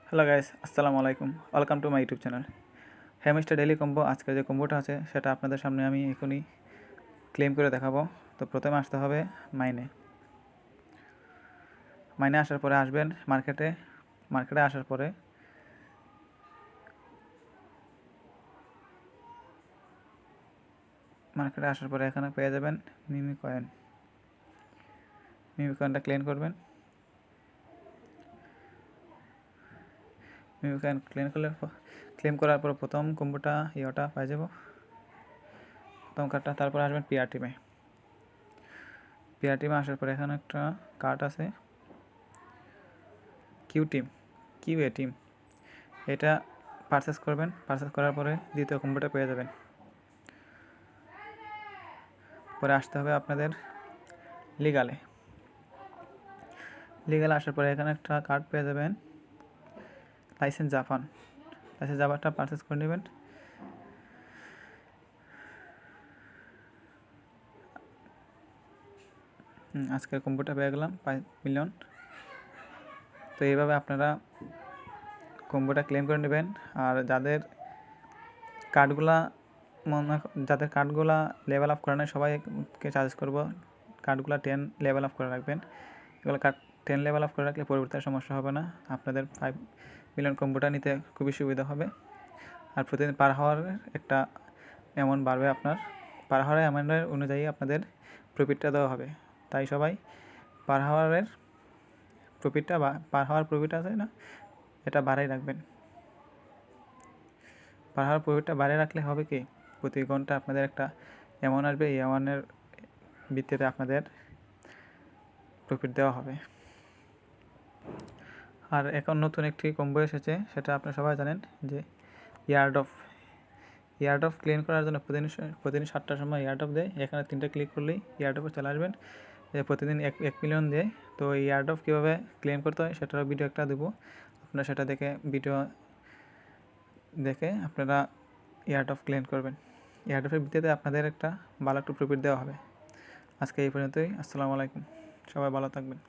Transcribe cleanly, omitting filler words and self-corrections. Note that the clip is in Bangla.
হ্যালো গাইস, আসসালামু আলাইকুম। Welcome to my YouTube channel hamster daily combo. আজকের যে কম্বোটা আছে সেটা আপনাদের সামনে আমি এখনই ক্লেম করে দেখাবো। তো প্রথমে আসতে হবে মাইনে। মাইনে আসার পরে আসবেন মার্কেটে। মার্কেটে আসার পরে এখানে পেয়ে যাবেন মিমি কয়েন। মিমি কয়েনটা ক্লেম করবেন। মিমি কয়েন ক্লেম করার পর প্রথম কম্বোটা ইয়েটা পেয়ে যাব, প্রথম কার্ডটা। তারপর আসবেন পিআর টিমে। পিআর টিমে আসার পরে এখানে একটা কার্ড আছে কিউ এ টিম। এটা পারচেস করবেন। পারচেস করার পরে দ্বিতীয় কম্বোটা পেয়ে যাবেন। পরে আসতে হবে আপনাদের লিগালে আসার পরে এখানে একটা কার্ড পেয়ে যাবেন লাইসেন্স জাপানটা পারচেস করে নেবেন। আজকের কম্বোটা পেয়ে গেলাম 5 মিলিয়ন। তো এইভাবে আপনারা কম্বোটা ক্লেম করে নেবেন। আর যাদের কার্ডগুলা লেভেল আপ করা নেই সবাইকে সাজেস্ট করবো কার্ডগুলা 10 লেভেল আপ করে রাখবেন। এগুলো কার্ড 10 লেভেল আপ করে রাখলে পরবর্তীতে সমস্যা হবে না। আপনাদের 5 মিলিয়ন কম্বোটা নিতে খুবই সুবিধা হবে। আর প্রতিদিন পার হাওয়ার একটা অ্যামাউন্ট বাড়বে। আপনার পার হাওয়ার অ্যামাউন্টের অনুযায়ী আপনাদের প্রফিটটা দেওয়া হবে। তাই সবাই পার হাওয়ার প্রফিট আছে না, এটা বাড়াই রাখবেন। পার হাওয়ার প্রফিটটা বাড়িয়ে রাখলে হবে কি, প্রতি ঘন্টা আপনাদের একটা অ্যামাউন্ট আসবে। এই অ্যামাউন্টের ভিত্তিতে আপনাদের প্রফিট দেওয়া হবে। আর এখন নতুন একটি কম্বো এসেছে, সেটা আপনারা সবাই জানেন যে ইয়ার্ড অফ ক্লিন করার জন্য প্রতিদিন 7টার সময় ইয়ার্ড অফ দেয়। এখানে 3টা ক্লিক করলেই ইয়ার্ড অফে চলে আসবেন। প্রতিদিন 1 মিলিয়ন দেয়। তো এই ইয়ার্ড অফ কীভাবে ক্লেম করতে হয় সেটারও ভিডিও একটা দেবো। আপনারা সেটা দেখে আপনারা ইয়ার্ড অফ ক্লেম করবেন। ইয়ার্ড অফের ভিত্তিতে আপনাদের একটা ভালো একটু প্রফিট দেওয়া হবে। আজকে এই পর্যন্তই। আসসালামু আলাইকুম, সবাই ভালো থাকবেন।